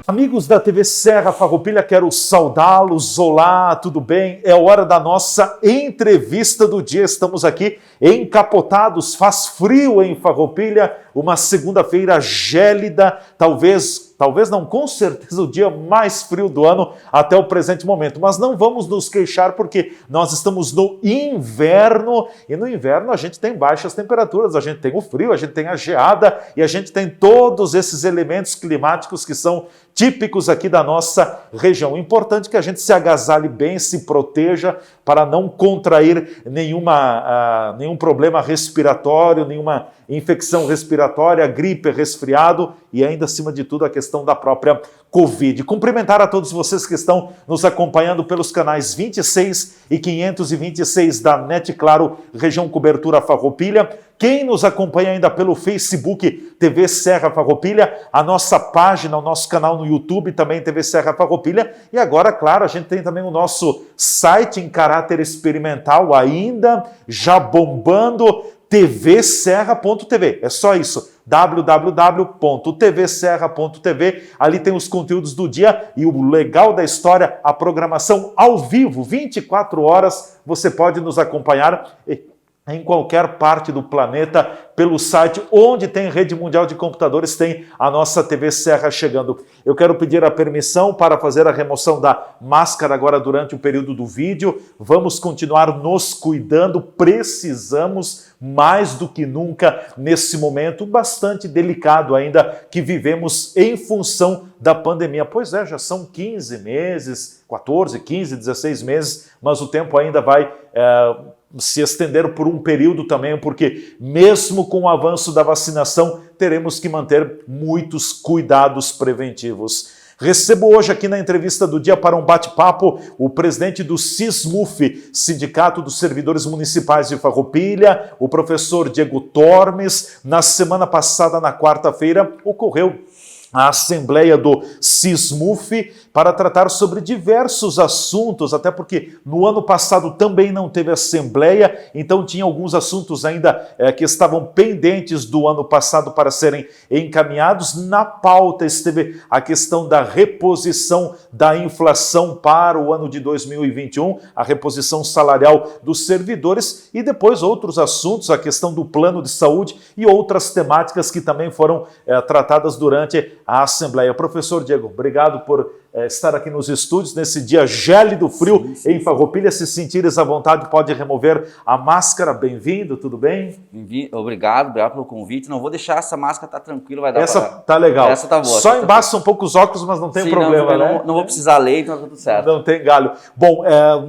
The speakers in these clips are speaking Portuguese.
Amigos da TV Serra Farroupilha, quero saudá-los. Olá, tudo bem? É hora da nossa entrevista do dia. Estamos aqui encapotados, faz frio em Farroupilha, uma segunda-feira gélida, talvez não, com certeza o dia mais frio do ano até o presente momento. Mas não vamos nos queixar porque nós estamos no inverno e no inverno a gente tem baixas temperaturas, a gente tem o frio, a gente tem a geada e a gente tem todos esses elementos climáticos que são típicos aqui da nossa região. Importante que a gente se agasalhe bem, se proteja para não contrair nenhum problema respiratório, nenhuma infecção respiratória, gripe, resfriado e ainda acima de tudo a questão da própria Covid. Cumprimentar a todos vocês que estão nos acompanhando pelos canais 26 e 526 da NET Claro, região cobertura Farroupilha. Quem nos acompanha ainda pelo Facebook TV Serra Farroupilha, a nossa página, o nosso canal no YouTube também TV Serra Farroupilha. E agora, claro, a gente tem também o nosso site em caráter experimental ainda, já bombando, tvserra.tv. É só isso, www.tvserra.tv. Ali tem os conteúdos do dia e o legal da história, a programação ao vivo, 24 horas, você pode nos acompanhar em qualquer parte do planeta, pelo site, onde tem rede mundial de computadores, tem a nossa TV Serra chegando. Eu quero pedir a permissão para fazer a remoção da máscara agora durante o período do vídeo. Vamos continuar nos cuidando, precisamos mais do que nunca nesse momento bastante delicado ainda que vivemos em função da pandemia. Pois é, já são 15 meses, 14, 15, 16 meses, mas o tempo ainda vai se estender por um período também, porque mesmo com o avanço da vacinação, teremos que manter muitos cuidados preventivos. Recebo hoje aqui na entrevista do dia para um bate-papo o presidente do SISMUF, Sindicato dos Servidores Municipais de Farroupilha, o professor Diego Tormes. Na semana passada, na quarta-feira, ocorreu a Assembleia do SISMUF para tratar sobre diversos assuntos, até porque no ano passado também não teve Assembleia, então tinha alguns assuntos ainda que estavam pendentes do ano passado para serem encaminhados. Na pauta esteve a questão da reposição da inflação para o ano de 2021, a reposição salarial dos servidores e depois outros assuntos, a questão do plano de saúde e outras temáticas que também foram tratadas durante a Assembleia. Professor Diego, obrigado por estar aqui nos estúdios nesse dia gélido, frio em Farroupilha. Se sentires à vontade, pode remover a máscara. Bem-vindo, tudo bem? Obrigado pelo convite. Não vou deixar essa máscara, tá tranquilo, vai dar essa tá legal. Essa tá boa. Só embaça um pouco os óculos, mas não tem problema, né? Não vou precisar ler, então tá tudo certo. Não tem galho. Bom,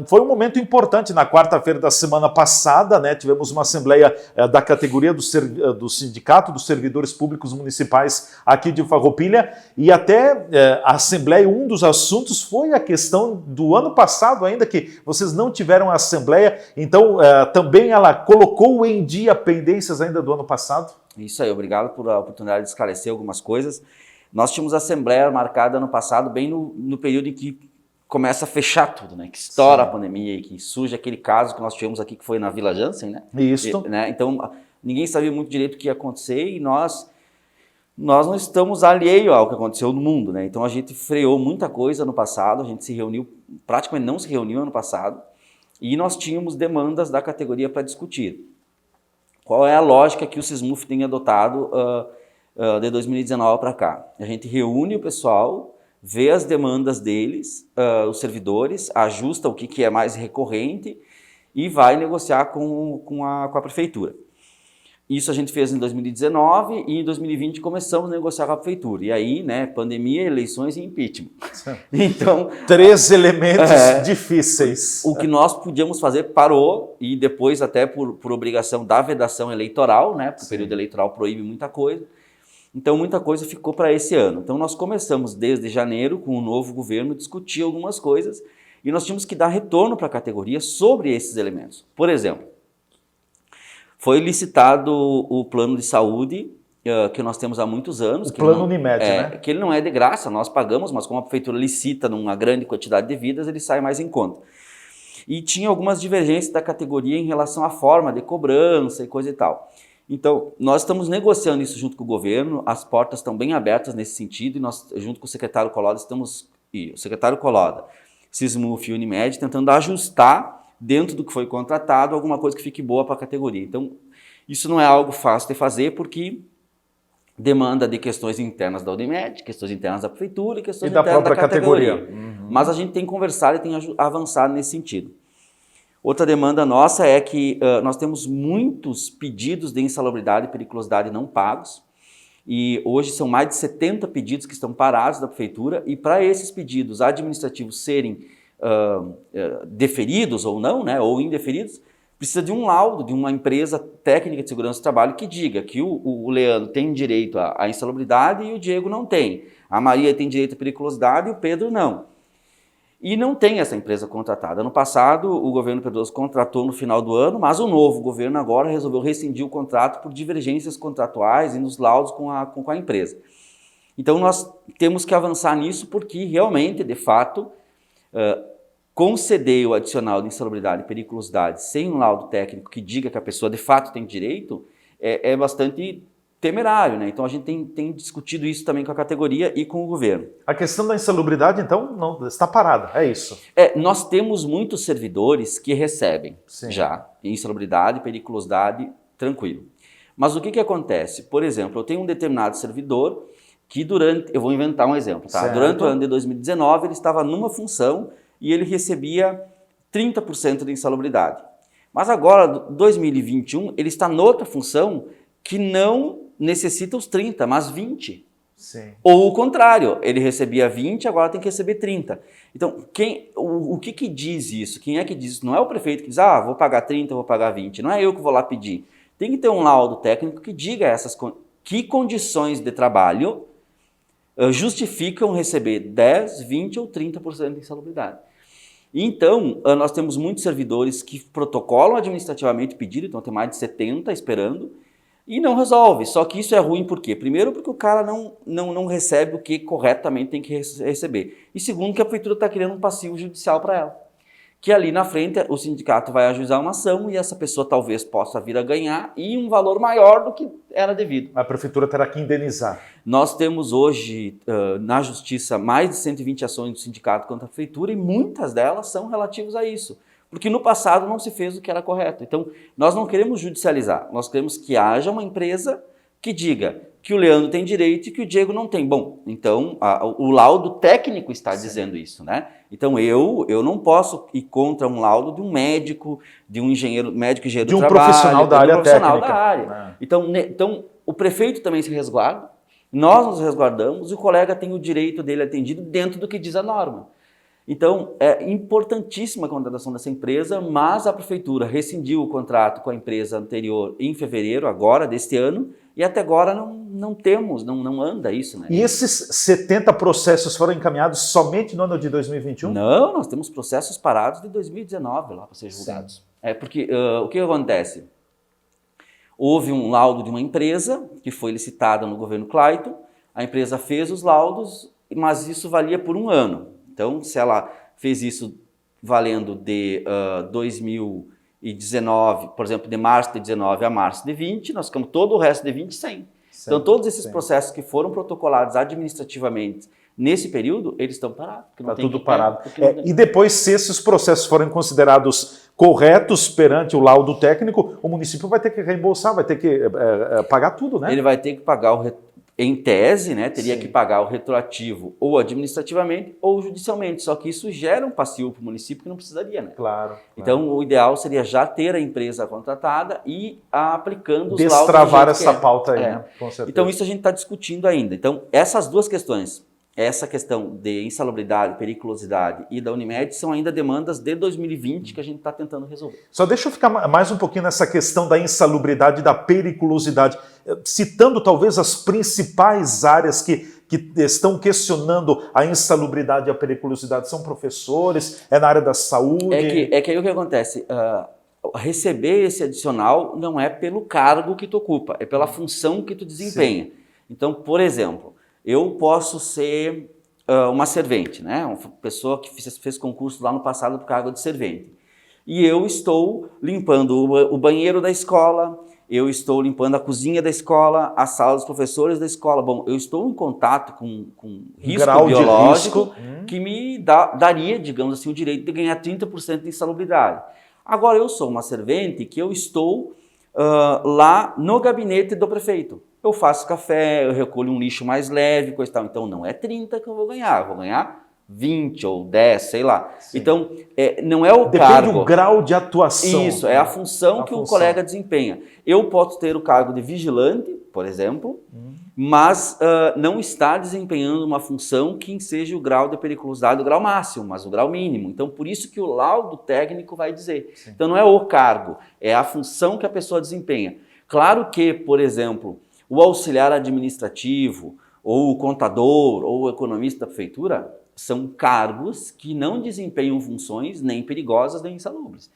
foi um momento importante na quarta-feira da semana passada, né? Tivemos uma assembleia da categoria do Sindicato dos Servidores Públicos Municipais aqui de Farroupilha e até a assembleia, um dos assuntos foi a questão do ano passado ainda, que vocês não tiveram a assembleia, então também ela colocou em dia pendências ainda do ano passado? Isso aí, obrigado por a oportunidade de esclarecer algumas coisas. Nós tínhamos a assembleia marcada ano passado, bem no período em que começa a fechar tudo, né? Que estoura a pandemia e que surge aquele caso que nós tivemos aqui, que foi na Vila Jansen, né? Isso. Né? Então, ninguém sabia muito direito o que ia acontecer e nós não estamos alheios ao que aconteceu no mundo, né? Então a gente freou muita coisa no passado, a gente se reuniu, praticamente não se reuniu ano passado, e nós tínhamos demandas da categoria para discutir. Qual é a lógica que o SISMUF tem adotado de 2019 para cá? A gente reúne o pessoal, vê as demandas deles, os servidores, ajusta o que é mais recorrente e vai negociar com a prefeitura. Isso a gente fez em 2019 e em 2020 começamos a negociar com a prefeitura. E aí, né, pandemia, eleições e impeachment. Então, 3 elementos difíceis. O que nós podíamos fazer parou e depois até por obrigação da vedação eleitoral, né, porque o período eleitoral proíbe muita coisa. Então, muita coisa ficou para esse ano. Então, nós começamos desde janeiro com o novo governo discutir algumas coisas e nós tínhamos que dar retorno para a categoria sobre esses elementos. Por exemplo, foi licitado o plano de saúde que nós temos há muitos anos. O plano Unimed, né? Que ele não é de graça, nós pagamos, mas como a prefeitura licita numa grande quantidade de vidas, ele sai mais em conta. E tinha algumas divergências da categoria em relação à forma de cobrança e coisa e tal. Então, nós estamos negociando isso junto com o governo, as portas estão bem abertas nesse sentido, e nós, junto com o secretário Coloda, o secretário Coloda, Sismuf e Unimed, tentando ajustar dentro do que foi contratado alguma coisa que fique boa para a categoria. Então, isso não é algo fácil de fazer, porque demanda de questões internas da Unimed, questões internas da prefeitura e questões internas da categoria. Mas a gente tem conversado e tem avançado nesse sentido. Outra demanda nossa é que nós temos muitos pedidos de insalubridade e periculosidade não pagos, e hoje são mais de 70 pedidos que estão parados da prefeitura, e para esses pedidos administrativos serem deferidos ou não, né, ou indeferidos, precisa de um laudo de uma empresa técnica de segurança do trabalho que diga que o Leandro tem direito à insalubridade e o Diego não tem. A Maria tem direito à periculosidade e o Pedro não. E não tem essa empresa contratada. Ano passado, o governo Pedroso contratou no final do ano, mas o novo governo agora resolveu rescindir o contrato por divergências contratuais e nos laudos com a empresa. Então, nós temos que avançar nisso porque, realmente, de fato, conceder o adicional de insalubridade e periculosidade sem um laudo técnico que diga que a pessoa, de fato, tem direito, é bastante temerário, né? Então a gente tem discutido isso também com a categoria e com o governo. A questão da insalubridade, então, não está parada, é isso? Nós temos muitos servidores que recebem já insalubridade, periculosidade, tranquilo. Mas o que acontece? Por exemplo, eu tenho um determinado servidor que eu vou inventar um exemplo, tá? Durante o ano de 2019 ele estava numa função e ele recebia 30% de insalubridade. Mas agora, 2021, ele está noutra função que não necessita os 30, mas 20. Sim. Ou o contrário, ele recebia 20, agora tem que receber 30. Então, o que diz isso? Quem é que diz isso? Não é o prefeito que diz, vou pagar 30, vou pagar 20. Não é eu que vou lá pedir. Tem que ter um laudo técnico que diga que condições de trabalho justificam receber 10, 20 ou 30% de insalubridade. Então, nós temos muitos servidores que protocolam administrativamente o pedido, então tem mais de 70 esperando, e não resolve. Só que isso é ruim por quê? Primeiro, porque o cara não recebe o que corretamente tem que receber. E segundo, que a prefeitura está criando um passivo judicial para ela. Que ali na frente o sindicato vai ajuizar uma ação e essa pessoa talvez possa vir a ganhar e um valor maior do que era devido. A prefeitura terá que indenizar. Nós temos hoje na justiça mais de 120 ações do sindicato contra a prefeitura e muitas delas são relativas a isso. Porque no passado não se fez o que era correto. Então, nós não queremos judicializar, nós queremos que haja uma empresa que diga que o Leandro tem direito e que o Diego não tem. Bom, então o laudo técnico está dizendo isso, né? Então eu não posso ir contra um laudo de um médico, de um engenheiro, médico engenheiro do trabalho, profissional da área técnica. Da área. Então o prefeito também se resguarda, nós nos resguardamos e o colega tem o direito dele atendido dentro do que diz a norma. Então, é importantíssima a contratação dessa empresa, mas a prefeitura rescindiu o contrato com a empresa anterior em fevereiro, agora, deste ano, e até agora não anda isso, né? E esses 70 processos foram encaminhados somente no ano de 2021? Não, nós temos processos parados de 2019 lá para ser julgados. Porque o que acontece? Houve um laudo de uma empresa que foi licitada no governo Clayton, a empresa fez os laudos, mas isso valia por um ano. Então, se ela fez isso valendo de 2019, por exemplo, de março de 19 a março de 20, nós ficamos todo o resto de 20 sem. Então, todos esses processos que foram protocolados administrativamente nesse período, eles estão parados. Está tudo parado. E depois, se esses processos forem considerados corretos perante o laudo técnico, o município vai ter que reembolsar, vai ter que pagar tudo, né? Ele vai ter que pagar em tese, né, teria que pagar o retroativo ou administrativamente ou judicialmente, só que isso gera um passivo para o município que não precisaria, né? Claro. Então, o ideal seria já ter a empresa contratada e aplicando os laudos. Destravar essa pauta aí, né? Com certeza. Então, isso a gente está discutindo ainda. Então, essas duas questões, essa questão de insalubridade, periculosidade e da Unimed são ainda demandas de 2020 que a gente está tentando resolver. Só deixa eu ficar mais um pouquinho nessa questão da insalubridade e da periculosidade, citando talvez as principais áreas que estão questionando a insalubridade e a periculosidade. São professores, é na área da saúde? É que aí o que acontece? Receber esse adicional não é pelo cargo que tu ocupa, é pela função que tu desempenha. Sim. Então, por exemplo, eu posso ser uma servente, né? Uma pessoa que fez concurso lá no passado para o cargo de servente. e eu estou limpando o banheiro da escola, eu estou limpando a cozinha da escola, a sala dos professores da escola. Bom, eu estou em contato com risco grau biológico de risco. que me daria, digamos assim, o direito de ganhar 30% de insalubridade. Agora, eu sou uma servente que eu estou lá no gabinete do prefeito. Eu faço café, eu recolho um lixo mais leve, coisa e tal. Então, não é 30 que eu vou ganhar 20 ou 10, sei lá. Sim. Então, não é o Depende cargo. do grau de atuação. Isso, é a função que o colega desempenha. Eu posso ter o cargo de vigilante, por exemplo, mas não está desempenhando uma função que seja o grau de periculosidade, o grau máximo, mas o grau mínimo. Então, por isso que o laudo técnico vai dizer. Sim. Então, não é o cargo, é a função que a pessoa desempenha. Claro que, por exemplo, o auxiliar administrativo, ou o contador, ou o economista da prefeitura, são cargos que não desempenham funções nem perigosas nem insalubres.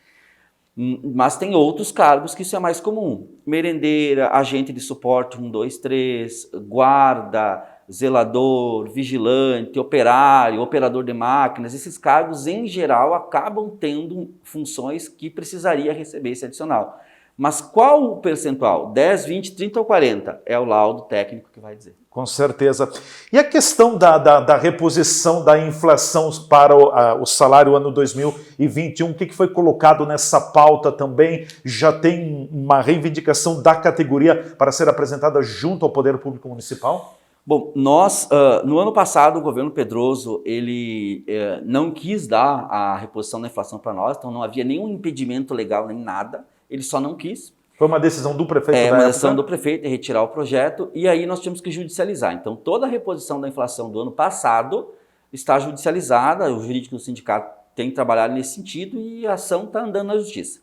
Mas tem outros cargos que isso é mais comum. Merendeira, agente de suporte 1, 2, 3, guarda, zelador, vigilante, operário, operador de máquinas. Esses cargos, em geral, acabam tendo funções que precisaria receber esse adicional. Mas qual o percentual? 10, 20, 30 ou 40? É o laudo técnico que vai dizer. Com certeza. E a questão da reposição da inflação para o salário ano 2021, o que foi colocado nessa pauta também? Já tem uma reivindicação da categoria para ser apresentada junto ao Poder Público Municipal? Bom, nós, no ano passado, o governo Pedroso, ele não quis dar a reposição da inflação para nós, então não havia nenhum impedimento legal nem nada, ele só não quis. Foi uma decisão do prefeito da época? Uma decisão do prefeito de retirar o projeto, e aí nós tínhamos que judicializar. Então, toda a reposição da inflação do ano passado está judicializada, o jurídico do sindicato tem trabalhado nesse sentido e a ação está andando na justiça.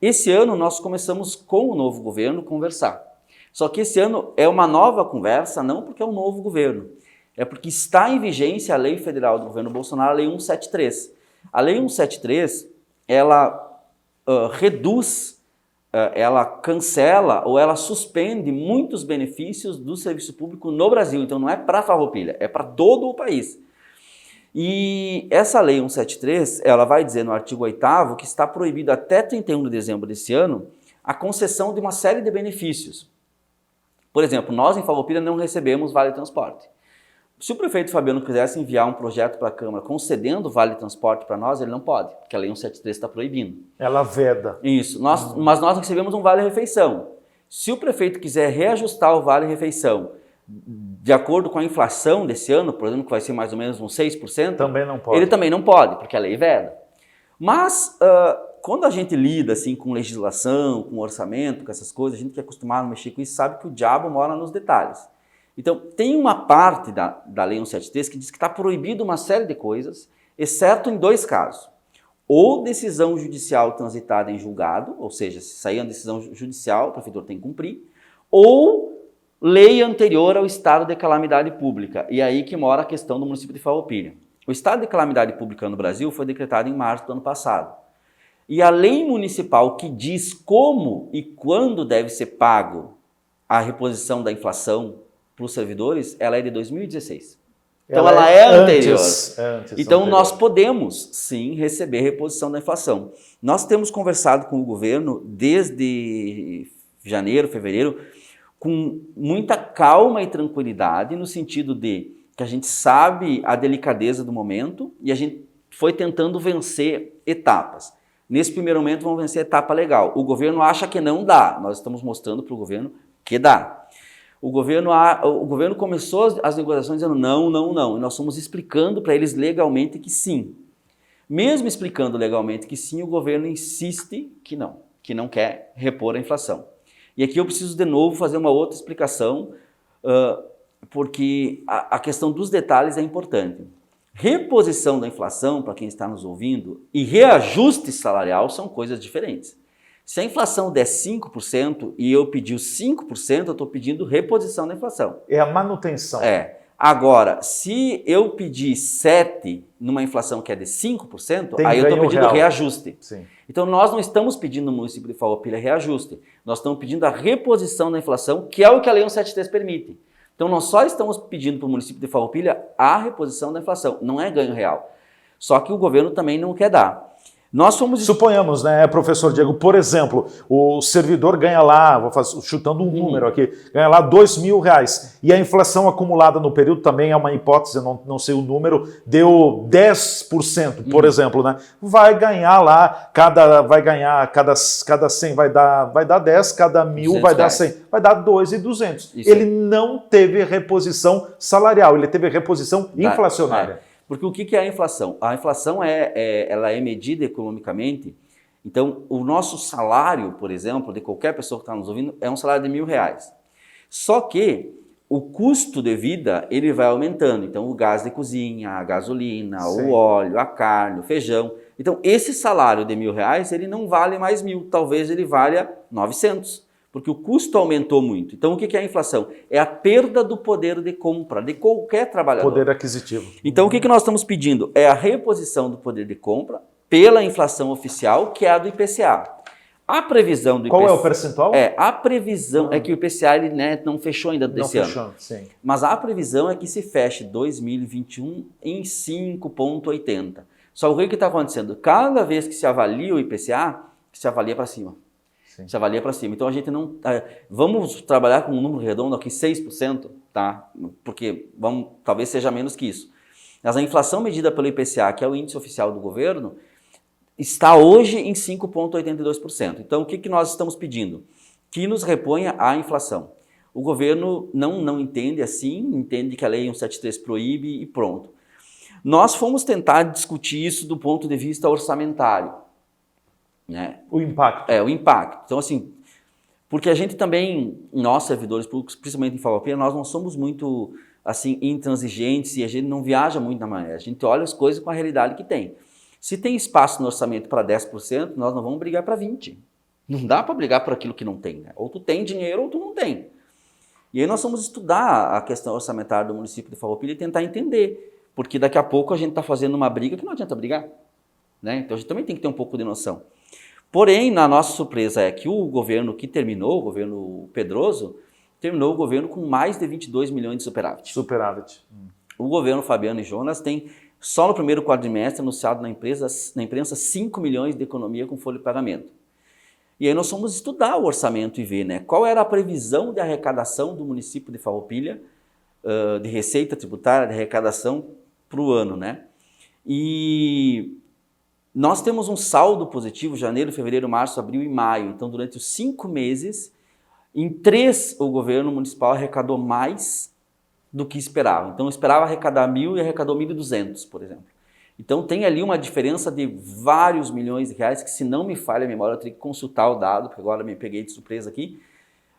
Esse ano nós começamos com o novo governo conversar. Só que esse ano é uma nova conversa, não porque é um novo governo, é porque está em vigência a lei federal do governo Bolsonaro, a lei 173. A lei 173, ela reduz, ela cancela ou ela suspende muitos benefícios do serviço público no Brasil. Então não é para Farroupilha, é para todo o país. E essa lei 173, ela vai dizer no artigo 8º que está proibido até 31 de dezembro desse ano a concessão de uma série de benefícios. Por exemplo, nós em Farroupilha não recebemos vale transporte. Se o prefeito Fabiano quisesse enviar um projeto para a Câmara concedendo vale transporte para nós, ele não pode, porque a lei 173 está proibindo. Ela veda. Isso, mas nós recebemos um vale-refeição. Se o prefeito quiser reajustar o vale-refeição de acordo com a inflação desse ano, por exemplo, que vai ser mais ou menos uns 6%, também não pode. Ele também não pode, porque a lei veda. Mas quando a gente lida assim, com legislação, com orçamento, com essas coisas, a gente que é acostumado a mexer com isso sabe que o diabo mora nos detalhes. Então, tem uma parte da Lei 173 que diz que está proibido uma série de coisas, exceto em 2 casos. Ou decisão judicial transitada em julgado, ou seja, se sair uma decisão judicial, o prefeitor tem que cumprir, ou lei anterior ao estado de calamidade pública. E aí que mora a questão do município de Farroupilha. O estado de calamidade pública no Brasil foi decretado em março do ano passado. E a lei municipal que diz como e quando deve ser pago a reposição da inflação para os servidores, ela é de 2016. Então ela é anterior. Então nós podemos sim receber reposição da inflação. Nós temos conversado com o governo desde janeiro, fevereiro, com muita calma e tranquilidade, no sentido de que a gente sabe a delicadeza do momento e a gente foi tentando vencer etapas. Nesse primeiro momento vamos vencer a etapa legal. O governo acha que não dá, nós estamos mostrando para o governo que dá. O governo começou as negociações dizendo não, não, não. E nós fomos explicando para eles legalmente que sim. Mesmo explicando legalmente que sim, o governo insiste que não quer repor a inflação. E aqui eu preciso de novo fazer uma outra explicação, porque a questão dos detalhes é importante. Reposição da inflação, para quem está nos ouvindo, e reajuste salarial são coisas diferentes. Se a inflação der 5% e eu pedir os 5%, eu estou pedindo reposição da inflação. É a manutenção. Agora, se eu pedir 7% numa inflação que é de 5%, aí eu estou pedindo real. Reajuste. Sim. Então, nós não estamos pedindo no município de Farroupilha reajuste. Nós estamos pedindo a reposição da inflação, que é o que a Lei 173 permite. Então, nós só estamos pedindo para o município de Farroupilha a reposição da inflação. Não é ganho real. Só que o governo também não quer dar. Nós fomos... Suponhamos, né, professor Diego, por exemplo, o servidor ganha lá, chutando um número aqui, ganha lá R$2.000 e a inflação acumulada no período, também é uma hipótese, não sei o número, deu 10%, por exemplo, né? Vai ganhar lá, cada 100 vai dar 10, cada 1.000 vai dar 100, vai dar 2.200. Ele não teve reposição salarial, ele teve reposição inflacionária. Porque o que é a inflação? A inflação ela é medida economicamente. Então, o nosso salário, por exemplo, de qualquer pessoa que está nos ouvindo, é um salário de R$1.000. Só que o custo de vida, ele vai aumentando. Então, o gás de cozinha, a gasolina, o óleo, a carne, o feijão. Então, esse salário de R$1.000, ele não vale mais 1.000, talvez ele valha 900. Porque o custo aumentou muito. Então, o que é a inflação? É a perda do poder de compra de qualquer trabalhador. Poder aquisitivo. Então, o que nós estamos pedindo? É a reposição do poder de compra pela inflação oficial, que é a do IPCA. A previsão do IPCA... Qual é o percentual? A previsão é que o IPCA ele, não fechou ainda desse ano. Fechou, sim. Mas a previsão é que se feche 2021 em 5,80. Só o que está acontecendo? Cada vez que se avalia o IPCA, se avalia para cima. Se avalia para cima. Então a gente não... Vamos trabalhar com um número redondo aqui, 6%, tá? Porque talvez seja menos que isso. Mas a inflação medida pelo IPCA, que é o índice oficial do governo, está hoje em 5,82%. Então o que nós estamos pedindo? Que nos reponha a inflação. O governo não entende assim, entende que a lei 173 proíbe e pronto. Nós fomos tentar discutir isso do ponto de vista orçamentário. Né? O impacto. O impacto. Então, assim, porque a gente também, nós servidores públicos, principalmente em Farroupilha, nós não somos muito, assim, intransigentes e a gente não viaja muito na maneira. A gente olha as coisas com a realidade que tem. Se tem espaço no orçamento para 10%, nós não vamos brigar para 20%. Não dá para brigar por aquilo que não tem. Né? Ou tu tem dinheiro ou tu não tem. E aí nós vamos estudar a questão orçamentária do município de Farroupilha e tentar entender. Porque daqui a pouco a gente está fazendo uma briga que não adianta brigar. Né? Então a gente também tem que ter um pouco de noção. Porém, na nossa surpresa é que o governo que terminou, o governo Pedroso, terminou o governo com mais de 22 milhões de superávit. O governo Fabiano e Jonas tem, só no primeiro quadrimestre, anunciado na imprensa 5 milhões de economia com folha de pagamento. E aí nós fomos estudar o orçamento e ver, né, qual era a previsão de arrecadação do município de Farroupilha, de receita tributária, de arrecadação para o ano, né? E nós temos um saldo positivo, janeiro, fevereiro, março, abril e maio. Então, durante os 5 meses, em 3, o governo municipal arrecadou mais do que esperava. Então, esperava arrecadar 1.000 e arrecadou 1.200, por exemplo. Então, tem ali uma diferença de vários milhões de reais, que se não me falha a memória, eu teria que consultar o dado, porque agora me peguei de surpresa aqui.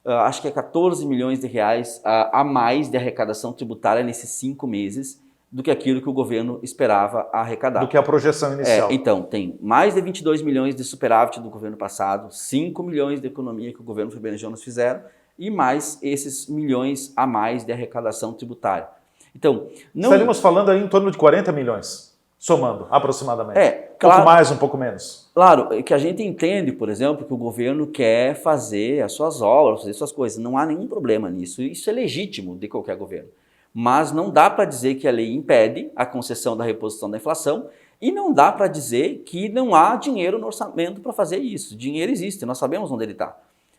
Acho que é 14 milhões de reais a mais de arrecadação tributária nesses 5 meses, do que aquilo que o governo esperava arrecadar. Do que a projeção inicial. Então, tem mais de 22 milhões de superávit do governo passado, 5 milhões de economia que o governo Fabiano e Jonas fizeram, e mais esses milhões a mais de arrecadação tributária. Então, estaríamos falando aí em torno de 40 milhões, somando, aproximadamente. Claro, pouco mais, um pouco menos. Claro, que a gente entende, por exemplo, que o governo quer fazer as suas obras, fazer suas coisas. Não há nenhum problema nisso. Isso é legítimo de qualquer governo. Mas não dá para dizer que a lei impede a concessão da reposição da inflação e não dá para dizer que não há dinheiro no orçamento para fazer isso. Dinheiro existe, nós sabemos onde ele está.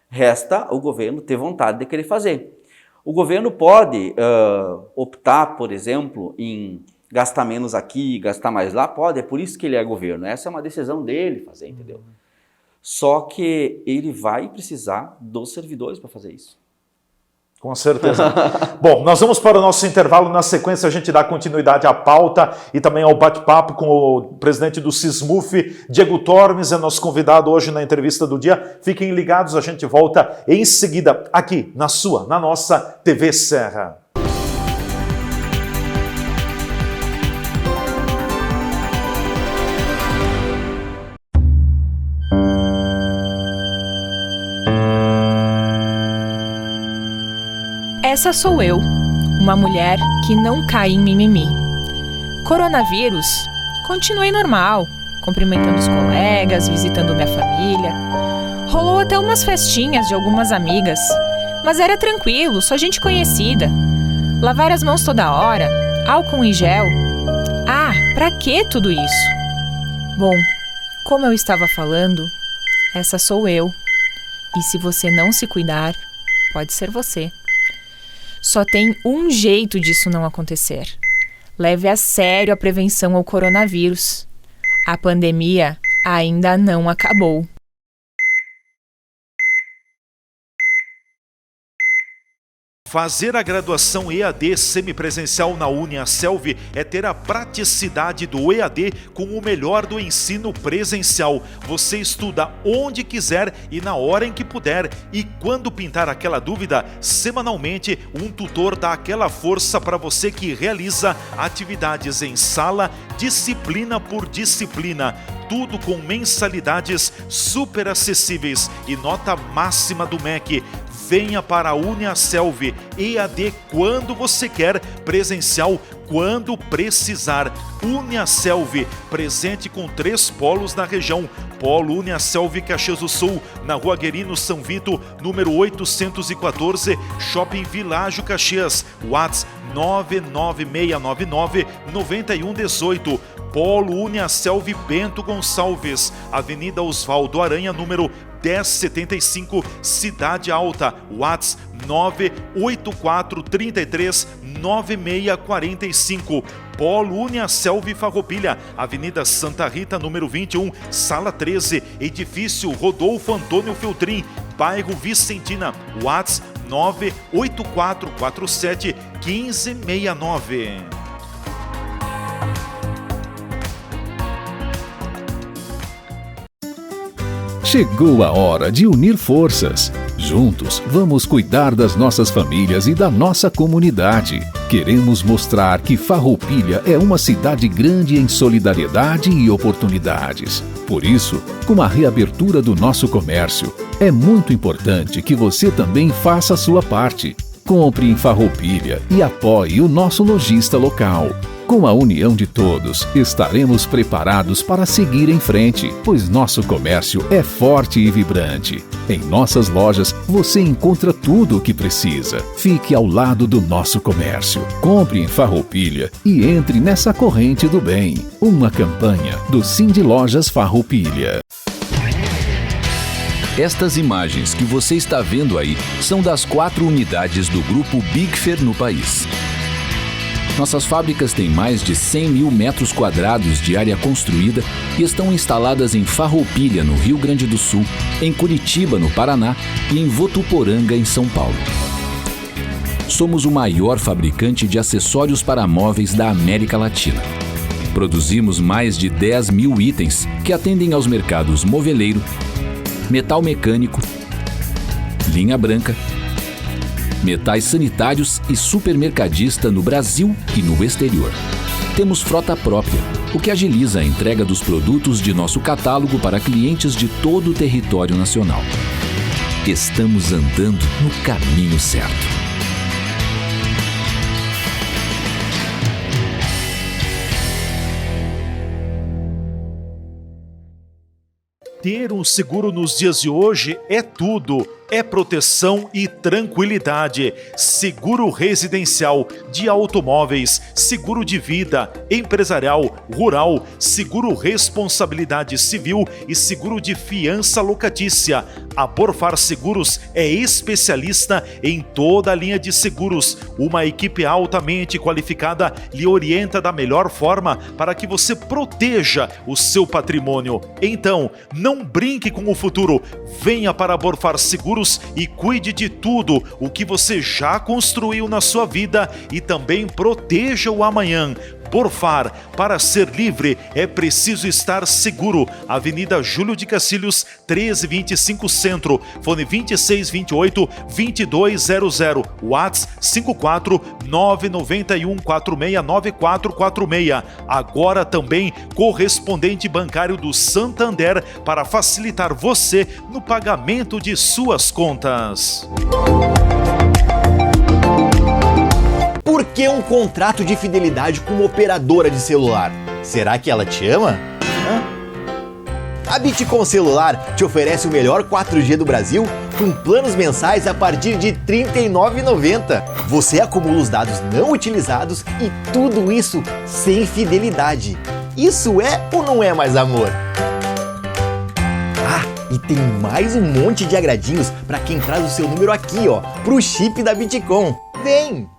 Resta o governo ter vontade de querer fazer. O governo pode optar, por exemplo, em gastar menos aqui, gastar mais lá, pode, é por isso que ele é governo. Essa é uma decisão dele fazer, entendeu? Só que ele vai precisar dos servidores para fazer isso. Com certeza. Bom, nós vamos para o nosso intervalo. Na sequência, a gente dá continuidade à pauta e também ao bate-papo com o presidente do Sismuf, Diego Tormes, é nosso convidado hoje na entrevista do dia. Fiquem ligados, a gente volta em seguida aqui na nossa TV Serra. Essa sou eu, uma mulher que não cai em mimimi. Coronavírus, continuei normal, cumprimentando os colegas, visitando minha família. Rolou até umas festinhas de algumas amigas, mas era tranquilo, só gente conhecida. Lavar as mãos toda hora, álcool em gel. Ah, pra que tudo isso? Bom, Como eu estava falando, essa sou eu. E se você não se cuidar, pode ser você. Só tem um jeito disso não acontecer. Leve a sério a prevenção ao coronavírus. A pandemia ainda não acabou. Fazer a graduação EAD semipresencial na Uniaselv é ter a praticidade do EAD com o melhor do ensino presencial. Você estuda onde quiser e na hora em que puder. E quando pintar aquela dúvida, semanalmente um tutor dá aquela força para você que realiza atividades em sala, disciplina por disciplina. Tudo com mensalidades super acessíveis e nota máxima do MEC. Venha para a Uniaselv, EAD quando você quer, presencial quando precisar. Uniaselv, presente com 3 polos na região. Polo Uniaselv Caxias do Sul, na Rua Guerino São Vito, número 814, Shopping Világio Caxias, WhatsApp 99699-9118. Polo Uniaselv Bento Gonçalves, Avenida Osvaldo Aranha, número 1075, Cidade Alta, WhatsApp 984339645. Polo Uniaselv Farroupilha, Avenida Santa Rita, número 21, Sala 13, Edifício Rodolfo Antônio Feltrin, bairro Vicentina, WhatsApp 984471569. Chegou a hora de unir forças. Juntos, vamos cuidar das nossas famílias e da nossa comunidade. Queremos mostrar que Farroupilha é uma cidade grande em solidariedade e oportunidades. Por isso, com a reabertura do nosso comércio, é muito importante que você também faça a sua parte. Compre em Farroupilha e apoie o nosso lojista local. Com a união de todos, estaremos preparados para seguir em frente, pois nosso comércio é forte e vibrante. Em nossas lojas, você encontra tudo o que precisa. Fique ao lado do nosso comércio. Compre em Farroupilha e entre nessa corrente do bem. Uma campanha do Cindy Lojas Farroupilha. Estas imagens que você está vendo aí são das 4 unidades do Grupo Bigfer no país. Nossas fábricas têm mais de 100 mil metros quadrados de área construída e estão instaladas em Farroupilha, no Rio Grande do Sul, em Curitiba, no Paraná e em Votuporanga, em São Paulo. Somos o maior fabricante de acessórios para móveis da América Latina. Produzimos mais de 10 mil itens que atendem aos mercados moveleiro, metal mecânico, linha branca, metais sanitários e supermercadista no Brasil e no exterior. Temos frota própria, o que agiliza a entrega dos produtos de nosso catálogo para clientes de todo o território nacional. Estamos andando no caminho certo. Ter um seguro nos dias de hoje é tudo. É proteção e tranquilidade. Seguro residencial, de automóveis, seguro de vida, empresarial, rural, seguro responsabilidade civil e seguro de fiança locatícia. A Borfar Seguros é especialista em toda a linha de seguros. Uma equipe altamente qualificada lhe orienta da melhor forma para que você proteja o seu patrimônio. Então, não brinque com o futuro. Venha para a Borfar Seguros e cuide de tudo o que você já construiu na sua vida e também proteja o amanhã. Borfar, para ser livre é preciso estar seguro. Avenida Júlio de Cacilhos, 1325 Centro, fone 2628-2200, WhatsApp 54991469446. Agora também correspondente bancário do Santander para facilitar você no pagamento de suas contas. Por que um contrato de fidelidade com uma operadora de celular? Será que ela te ama? A Bitcom Celular te oferece o melhor 4G do Brasil com planos mensais a partir de R$ 39,90. Você acumula os dados não utilizados e tudo isso sem fidelidade. Isso é ou não é mais amor? E tem mais um monte de agradinhos para quem traz o seu número aqui, ó, pro chip da Bitcom. Vem!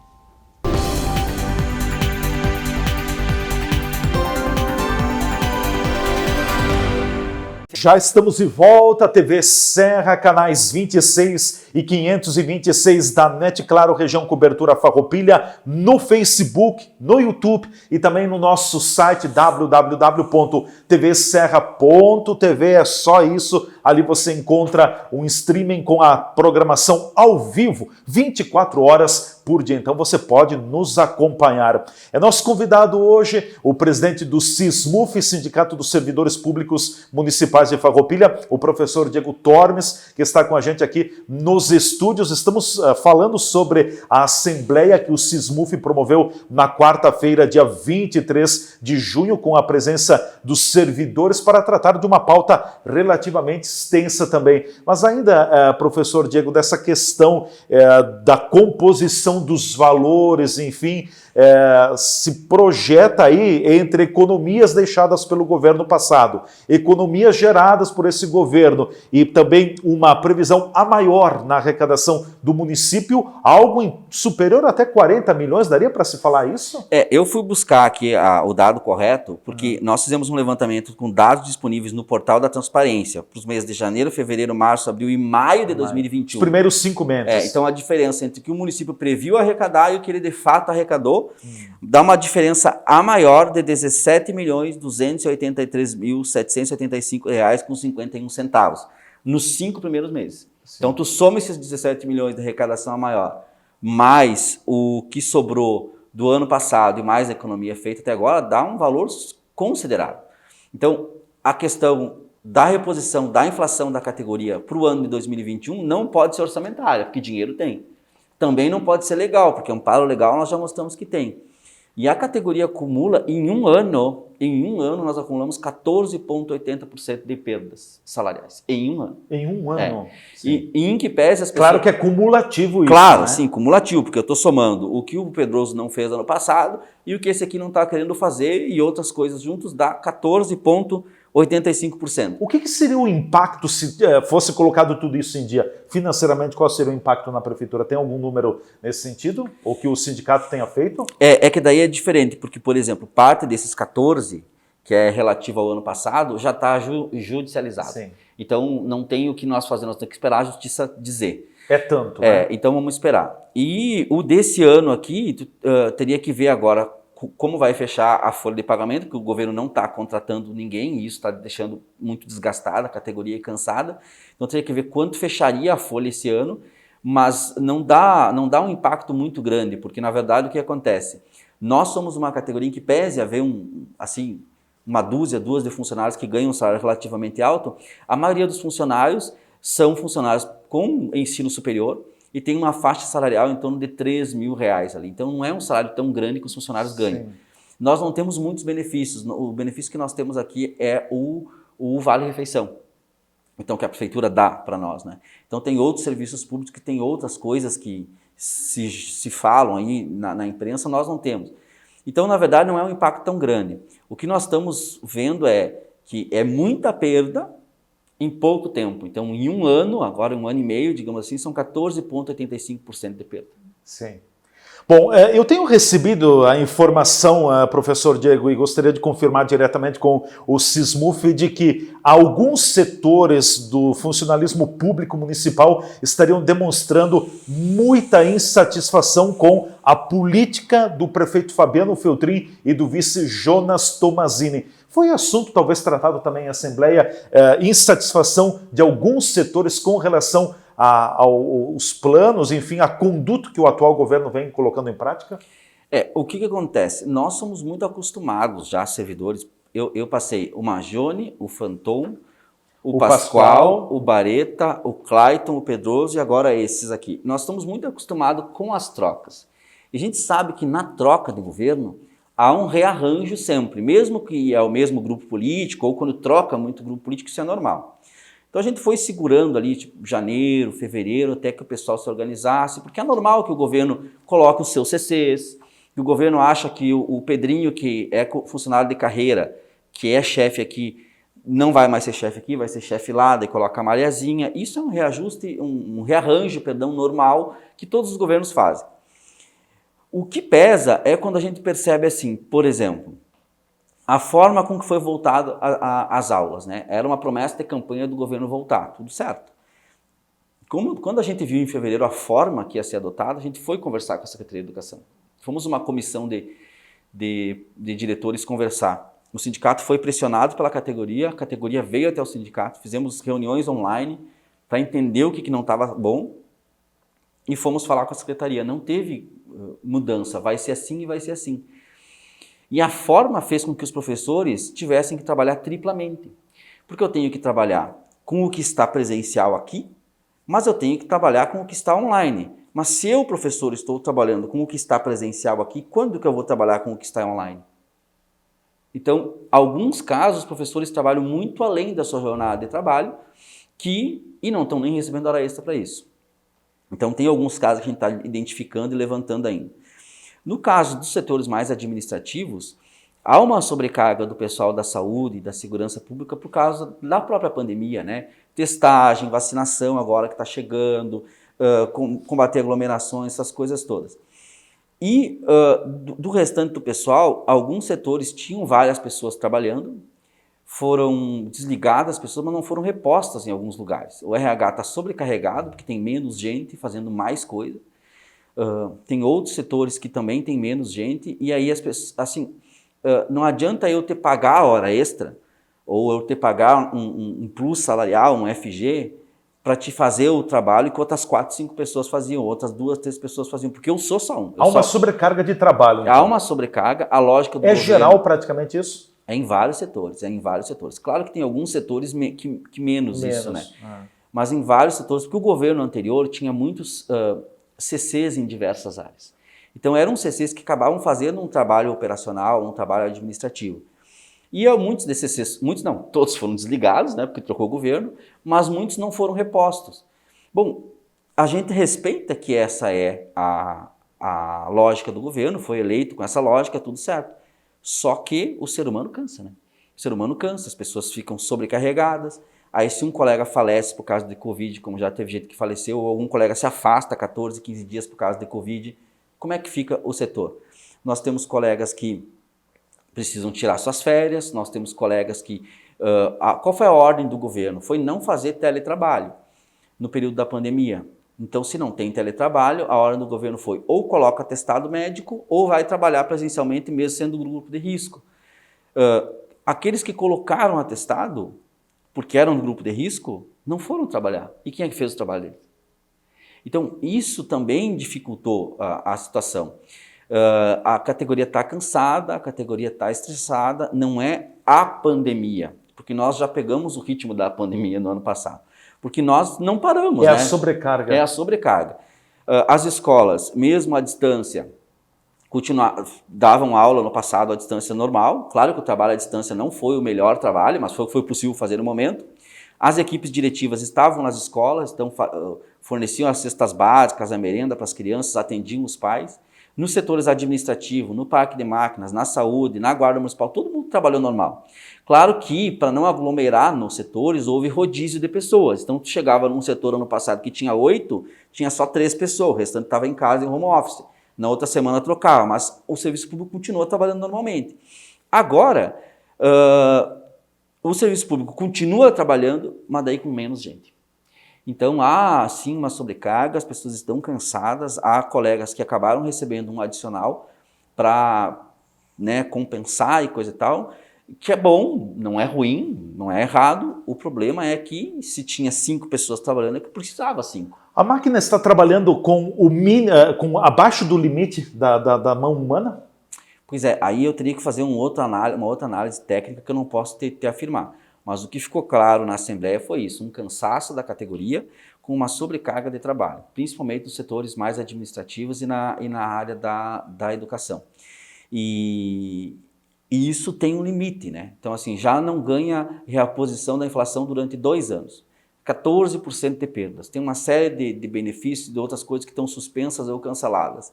Já estamos de volta, TV Serra, canais 26 e 526 da NET Claro, região cobertura Farroupilha, no Facebook, no YouTube e também no nosso site www.tvserra.tv. É só isso, ali você encontra um streaming com a programação ao vivo, 24 horas por dia. Então você pode nos acompanhar. É nosso convidado hoje o presidente do SISMUF, Sindicato dos Servidores Públicos Municipais de Farroupilha, o professor Diego Tormes, que está com a gente aqui nos estúdios. Estamos falando sobre a assembleia que o SISMUF promoveu na quarta-feira, dia 23 de junho, com a presença dos servidores para tratar de uma pauta relativamente extensa também. Mas ainda, professor Diego, dessa questão da composição dos valores, enfim, se projeta aí entre economias deixadas pelo governo passado, economias geradas por esse governo e também uma previsão a maior na arrecadação do município, algo superior até 40 milhões, daria para se falar isso? Eu fui buscar aqui o dado correto, porque nós fizemos um levantamento com dados disponíveis no portal da transparência para os meses de janeiro, fevereiro, março, abril e maio de 2021. Os primeiros 5 meses. Então a diferença entre o que o município previu arrecadar e o que ele de fato arrecadou dá uma diferença a maior de R$ 17.283.785,51 nos 5 primeiros meses. Sim. Então tu soma esses 17 milhões de arrecadação a maior, mais o que sobrou do ano passado e mais a economia feita até agora, dá um valor considerável. Então a questão da reposição da inflação da categoria para o ano de 2021 não pode ser orçamentária, porque dinheiro tem. Também não pode ser legal, porque amparo legal nós já mostramos que tem. E a categoria acumula, em um ano nós acumulamos 14,80% de perdas salariais. Em um ano. Em um ano. E em que pese as pessoas... Claro que é cumulativo isso, Claro, né? sim, cumulativo, porque eu estou somando o que o Pedroso não fez ano passado e o que esse aqui não está querendo fazer e outras coisas juntos dá 14,85%. O que seria o impacto se fosse colocado tudo isso em dia? Financeiramente, qual seria o impacto na prefeitura? Tem algum número nesse sentido? Ou que o sindicato tenha feito? É que daí é diferente, porque, por exemplo, parte desses 14, que é relativo ao ano passado, já está judicializado. Sim. Então, não tem o que nós fazemos, nós temos que esperar a justiça dizer. É tanto, né? Então vamos esperar. E o desse ano aqui, teria que ver agora como vai fechar a folha de pagamento, porque o governo não está contratando ninguém, e isso está deixando muito desgastada a categoria e cansada. Então teria que ver quanto fecharia a folha esse ano, mas não dá um impacto muito grande, porque na verdade o que acontece? Nós somos uma categoria em que pese haver uma dúzia, duas de funcionários que ganham um salário relativamente alto, a maioria dos funcionários são funcionários com ensino superior, e tem uma faixa salarial em torno de R$3.000 ali. Então não é um salário tão grande que os funcionários ganham. Sim. Nós não temos muitos benefícios. O benefício que nós temos aqui é o Vale-Refeição. Então que a prefeitura dá para nós, né? Então tem outros serviços públicos que tem outras coisas que se falam aí na imprensa, nós não temos. Então na verdade não é um impacto tão grande. O que nós estamos vendo é que é muita perda em pouco tempo. Então, em um ano, agora um ano e meio, digamos assim, são 14,85% de perda. Sim. Bom, eu tenho recebido a informação, professor Diego, e gostaria de confirmar diretamente com o SISMUF de que alguns setores do funcionalismo público municipal estariam demonstrando muita insatisfação com a política do prefeito Fabiano Feltrin e do vice Jonas Tomazini. Foi assunto talvez tratado também em Assembleia, insatisfação de alguns setores com relação aos planos, enfim, a conduta que o atual governo vem colocando em prática? O que acontece? Nós somos muito acostumados já, servidores. Eu passei o Majone, o Fanton, o Pascoal, o Bareta, o Clayton, o Pedroso e agora esses aqui. Nós estamos muito acostumados com as trocas. E a gente sabe que na troca de governo há um rearranjo sempre, mesmo que é o mesmo grupo político ou quando troca muito grupo político, isso é normal. Então a gente foi segurando ali, tipo, janeiro, fevereiro, até que o pessoal se organizasse, porque é normal que o governo coloque os seus CCs, que o governo acha que o Pedrinho, que é funcionário de carreira, que é chefe aqui, não vai mais ser chefe aqui, vai ser chefe lá, daí coloca a Mariazinha. Isso é um reajuste, um rearranjo, perdão, normal que todos os governos fazem. O que pesa é quando a gente percebe assim, por exemplo, a forma com que foi voltado às aulas, né? Era uma promessa de campanha do governo voltar, tudo certo. Quando a gente viu em fevereiro a forma que ia ser adotada, a gente foi conversar com a Secretaria de Educação. Fomos uma comissão de diretores conversar. O sindicato foi pressionado pela categoria, a categoria veio até o sindicato, fizemos reuniões online para entender o que não estava bom e fomos falar com a secretaria. Não teve mudança, vai ser assim e vai ser assim. E a forma fez com que os professores tivessem que trabalhar triplamente. Porque eu tenho que trabalhar com o que está presencial aqui, mas eu tenho que trabalhar com o que está online. Mas se eu, professor, estou trabalhando com o que está presencial aqui, quando que eu vou trabalhar com o que está online? Então, em alguns casos, os professores trabalham muito além da sua jornada de trabalho e não estão nem recebendo hora extra para isso. Então, tem alguns casos que a gente está identificando e levantando ainda. No caso dos setores mais administrativos, há uma sobrecarga do pessoal da saúde e da segurança pública por causa da própria pandemia, né? Testagem, vacinação agora que está chegando, combater aglomerações, essas coisas todas. E do restante do pessoal, alguns setores tinham várias pessoas trabalhando, foram desligadas as pessoas, mas não foram repostas em alguns lugares. O RH está sobrecarregado, porque tem menos gente fazendo mais coisa. Tem outros setores que também tem menos gente, e aí as pessoas, assim, não adianta eu te pagar a hora extra, ou eu te pagar um plus salarial, um FG, para te fazer o trabalho que outras 4, 5 pessoas faziam, outras 2, 3 pessoas faziam, porque eu sou só um. Há uma sobrecarga de trabalho. Então. Há uma sobrecarga, a lógica do É governo, geral praticamente isso? É em vários setores, Claro que tem alguns setores que menos isso, né? Mas em vários setores, porque o governo anterior tinha muitos CCs em diversas áreas. Então eram CCs que acabavam fazendo um trabalho operacional, um trabalho administrativo. E muitos desses CCs, muitos não, todos foram desligados, né, porque trocou o governo, mas muitos não foram repostos. Bom, a gente respeita que essa é a lógica do governo, foi eleito com essa lógica, tudo certo. Só que o ser humano cansa, né? O ser humano cansa, as pessoas ficam sobrecarregadas. Aí se um colega falece por causa de Covid, como já teve gente que faleceu, ou algum colega se afasta 14, 15 dias por causa de Covid, como é que fica o setor? Nós temos colegas que precisam tirar suas férias, nós temos colegas que... qual foi a ordem do governo? Foi não fazer teletrabalho no período da pandemia. Então, se não tem teletrabalho, a ordem do governo foi ou coloca atestado médico ou vai trabalhar presencialmente mesmo sendo do grupo de risco. Aqueles que colocaram atestado, porque eram do grupo de risco, não foram trabalhar. E quem é que fez o trabalho deles? Então, isso também dificultou a situação. A categoria está cansada, a categoria está estressada, não é a pandemia, porque nós já pegamos o ritmo da pandemia no ano passado, porque nós não paramos, né? É a sobrecarga. É a sobrecarga. As escolas, mesmo à distância, davam aula no passado à distância normal, claro que o trabalho à distância não foi o melhor trabalho, mas foi possível fazer no momento. As equipes diretivas estavam nas escolas, então forneciam as cestas básicas, a merenda para as crianças, atendiam os pais. Nos setores administrativos, no parque de máquinas, na saúde, na guarda municipal, todo mundo trabalhou normal. Claro que, para não aglomerar nos setores, houve rodízio de pessoas. Então, tu chegava num setor ano passado que tinha 8, tinha só 3 pessoas, o restante estava em casa, em home office. Na outra semana trocava, mas o serviço público continua trabalhando normalmente. Agora, o serviço público continua trabalhando, mas daí com menos gente. Então, há sim uma sobrecarga, as pessoas estão cansadas, há colegas que acabaram recebendo um adicional para, né, compensar e coisa e tal, que é bom, não é ruim, não é errado, o problema é que se tinha 5 pessoas trabalhando, é que precisava 5. A máquina está trabalhando com abaixo do limite da mão humana? Pois é, aí eu teria que fazer uma outra análise técnica que eu não posso te afirmar. Mas o que ficou claro na Assembleia foi isso, um cansaço da categoria com uma sobrecarga de trabalho, principalmente nos setores mais administrativos e na área da educação. E isso tem um limite, né? Então, assim, já não ganha reposição da inflação durante 2 anos. 14% de perdas. Tem uma série de benefícios e de outras coisas que estão suspensas ou canceladas.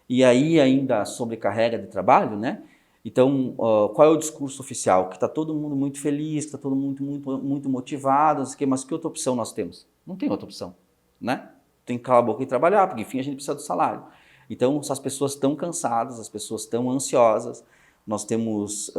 E aí ainda sobrecarrega de trabalho, né? Então, qual é o discurso oficial? Que está todo mundo muito feliz, que está todo mundo muito motivado, mas que outra opção nós temos? Não tem outra opção, né? Tem que calar a boca e trabalhar, porque enfim a gente precisa do salário. Então, as pessoas estão cansadas, as pessoas estão ansiosas. Nós temos,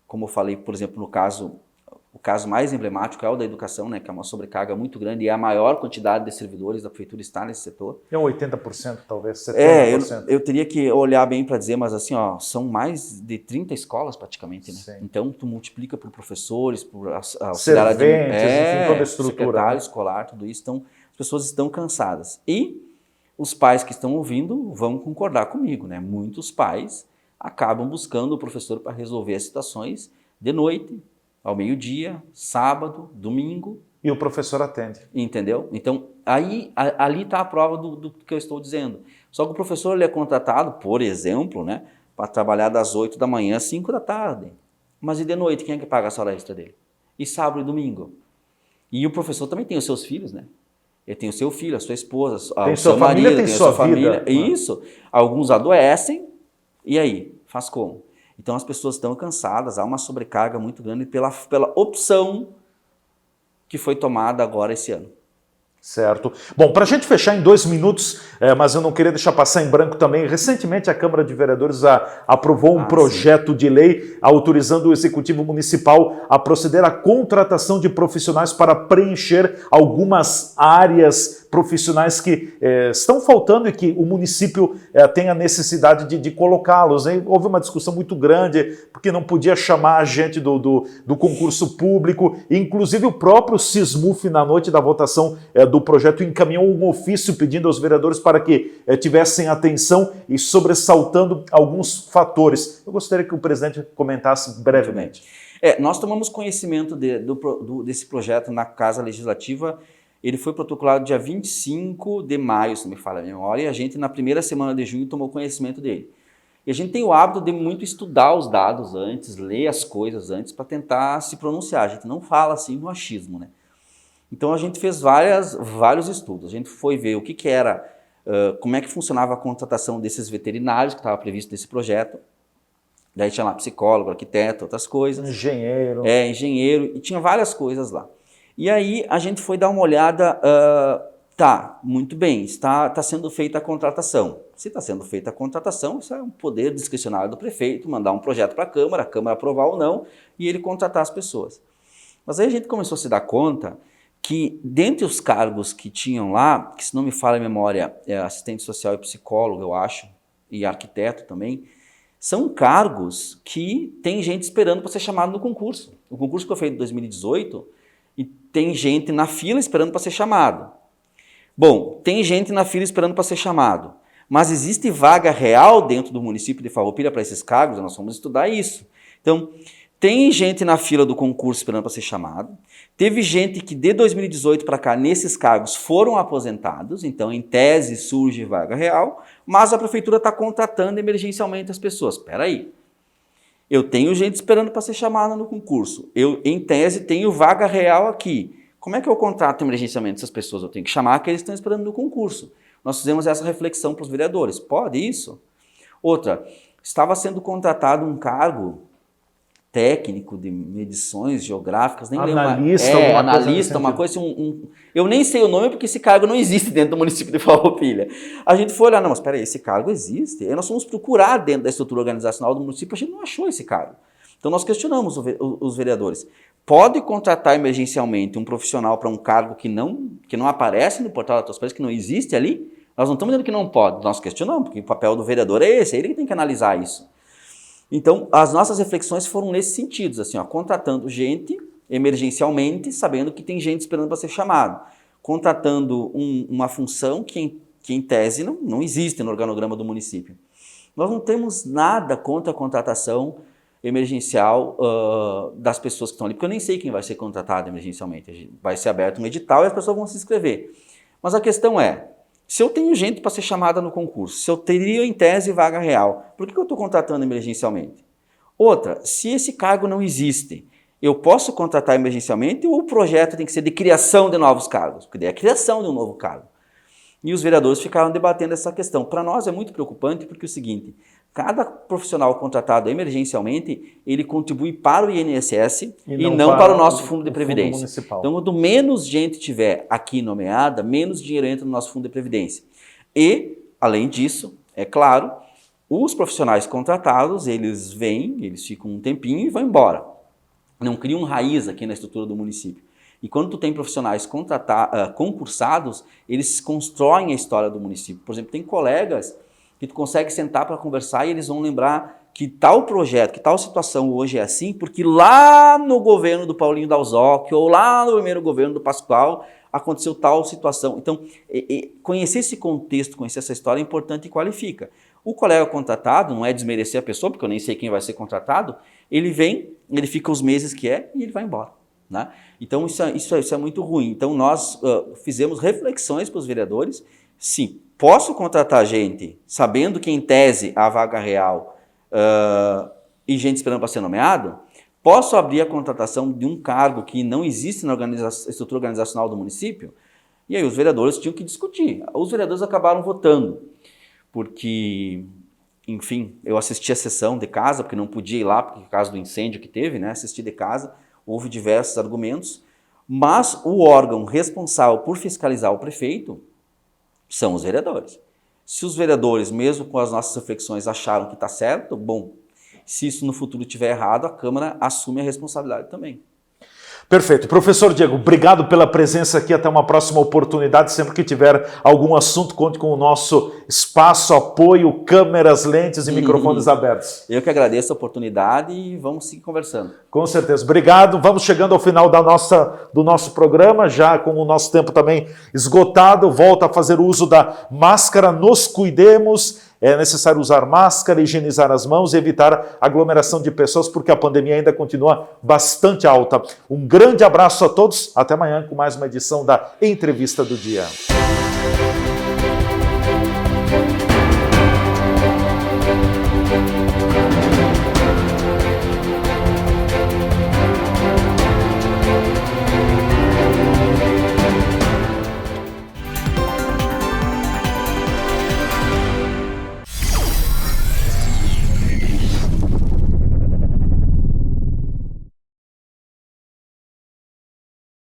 como eu falei, por exemplo, o caso mais emblemático é o da educação, né, que é uma sobrecarga muito grande e a maior quantidade de servidores da prefeitura está nesse setor. É 80%, talvez, 70%. Eu teria que olhar bem para dizer, mas assim, são mais de 30 escolas praticamente, né? Sim. Então, tu multiplica por professores, por serventes, enfim, toda a estrutura. Secretário escolar, tudo isso. Então, as pessoas estão cansadas. E os pais que estão ouvindo vão concordar comigo, né? Muitos pais acabam buscando o professor para resolver as situações de noite, ao meio-dia, sábado, domingo. E o professor atende. Entendeu? Então, ali está a prova do que eu estou dizendo. Só que o professor ele é contratado, por exemplo, né, para trabalhar das 8 da manhã às 5 da tarde. Mas e de noite, quem é que paga a hora extra dele? E sábado e domingo? E o professor também tem os seus filhos, né? Ele tem o seu filho, a sua esposa, o seu marido, tem a sua família. Isso. Alguns adoecem, e aí? Faz como? Então as pessoas estão cansadas, há uma sobrecarga muito grande pela opção que foi tomada agora esse ano. Certo. Bom, para a gente fechar em 2 minutos, mas eu não queria deixar passar em branco também, recentemente a Câmara de Vereadores aprovou um projeto de lei autorizando o Executivo Municipal a proceder à contratação de profissionais para preencher algumas áreas profissionais que estão faltando e que o município tem a necessidade de colocá-los. Houve uma discussão muito grande, porque não podia chamar a gente do concurso público, inclusive o próprio Sismuf, na noite da votação do projeto, encaminhou um ofício pedindo aos vereadores para que tivessem atenção e sobressaltando alguns fatores. Eu gostaria que o presidente comentasse brevemente. Nós tomamos conhecimento desse projeto na Casa Legislativa. Ele foi protocolado dia 25 de maio, se não me falha a memória, e a gente, na primeira semana de junho, tomou conhecimento dele. E a gente tem o hábito de muito estudar os dados antes, ler as coisas antes, para tentar se pronunciar. A gente não fala assim no achismo, né? Então a gente fez vários estudos. A gente foi ver o que era, como é que funcionava a contratação desses veterinários que estava previsto nesse projeto. Daí tinha lá psicólogo, arquiteto, outras coisas. Engenheiro. Engenheiro, e tinha várias coisas lá. E aí a gente foi dar uma olhada, muito bem, está sendo feita a contratação. Se está sendo feita a contratação, isso é um poder discricionário do prefeito, mandar um projeto para a Câmara aprovar ou não, e ele contratar as pessoas. Mas aí a gente começou a se dar conta que, dentre os cargos que tinham lá, que se não me falha a memória, assistente social e psicólogo, eu acho, e arquiteto também, são cargos que tem gente esperando para ser chamado no concurso. O concurso que foi feito em 2018, e tem gente na fila esperando para ser chamado. Bom, tem gente na fila esperando para ser chamado, mas existe vaga real dentro do município de Farroupilha para esses cargos? Nós vamos estudar isso. Então, tem gente na fila do concurso esperando para ser chamado, teve gente que de 2018 para cá, nesses cargos, foram aposentados, então em tese surge vaga real, mas a prefeitura está contratando emergencialmente as pessoas. Espera aí, eu tenho gente esperando para ser chamada no concurso, eu em tese tenho vaga real aqui, como é que eu contrato emergencialmente essas pessoas? Eu tenho que chamar aqueles que estão esperando no concurso. Nós fizemos essa reflexão para os vereadores, pode isso? Outra, estava sendo contratado um cargo técnico de medições geográficas, nem analista, lembro. Analista, uma coisa assim, eu nem sei o nome porque esse cargo não existe dentro do município de Farroupilha. A gente foi olhar, não, mas espera aí, esse cargo existe. Aí nós fomos procurar dentro da estrutura organizacional do município, a gente não achou esse cargo. Então nós questionamos os vereadores. Pode contratar emergencialmente um profissional para um cargo que não aparece no portal da Transparência, que não existe ali? Nós não estamos dizendo que não pode, nós questionamos, porque o papel do vereador é esse, é ele que tem que analisar isso. Então, as nossas reflexões foram nesse sentido, assim, contratando gente emergencialmente, sabendo que tem gente esperando para ser chamado. Contratando uma função que em tese não existe no organograma do município. Nós não temos nada contra a contratação emergencial das pessoas que estão ali, porque eu nem sei quem vai ser contratado emergencialmente. Vai ser aberto um edital e as pessoas vão se inscrever. Mas a questão é, se eu tenho gente para ser chamada no concurso, se eu teria em tese vaga real, por que eu estou contratando emergencialmente? Outra, se esse cargo não existe, eu posso contratar emergencialmente ou o projeto tem que ser de criação de novos cargos? Porque daí é a criação de um novo cargo. E os vereadores ficaram debatendo essa questão. Para nós é muito preocupante porque é o seguinte, Cada profissional contratado emergencialmente, ele contribui para o INSS e não não para o nosso fundo de o previdência. municipal. Então, quanto menos gente tiver aqui nomeada, menos dinheiro entra no nosso fundo de previdência. E, além disso, é claro, os profissionais contratados, eles vêm, eles ficam um tempinho e vão embora. Não criam raiz aqui na estrutura do município. E quando tu tem profissionais concursados, eles constroem a história do município. Por exemplo, tem colegas que tu consegue sentar para conversar e eles vão lembrar que tal projeto, que tal situação hoje é assim, porque lá no governo do Paulinho Dalzocchi ou lá no primeiro governo do Pascoal aconteceu tal situação. Então, conhecer esse contexto, conhecer essa história é importante e qualifica. O colega contratado, não é desmerecer a pessoa, porque eu nem sei quem vai ser contratado, ele vem, ele fica os meses que é e ele vai embora. Né? Então, isso é muito ruim. Então, nós fizemos reflexões para os vereadores. Sim, posso contratar gente sabendo que, em tese, a vaga real e gente esperando para ser nomeado? Posso abrir a contratação de um cargo que não existe na estrutura organizacional do município? E aí os vereadores tinham que discutir. Os vereadores acabaram votando, porque, enfim, eu assisti a sessão de casa, porque não podia ir lá, por causa do incêndio que teve, né? Assisti de casa, houve diversos argumentos, mas o órgão responsável por fiscalizar o prefeito são os vereadores. Se os vereadores, mesmo com as nossas reflexões, acharam que está certo, bom, se isso no futuro estiver errado, a Câmara assume a responsabilidade também. Perfeito. Professor Diego, obrigado pela presença aqui. Até uma próxima oportunidade. Sempre que tiver algum assunto, conte com o nosso espaço, apoio, câmeras, lentes e microfones abertos. Eu que agradeço a oportunidade e vamos seguir conversando. Com certeza. Obrigado. Vamos chegando ao final do nosso programa, já com o nosso tempo também esgotado. Volta a fazer uso da máscara. Nos cuidemos. É necessário usar máscara, higienizar as mãos e evitar aglomeração de pessoas, porque a pandemia ainda continua bastante alta. Um grande abraço a todos. Até amanhã com mais uma edição da Entrevista do Dia.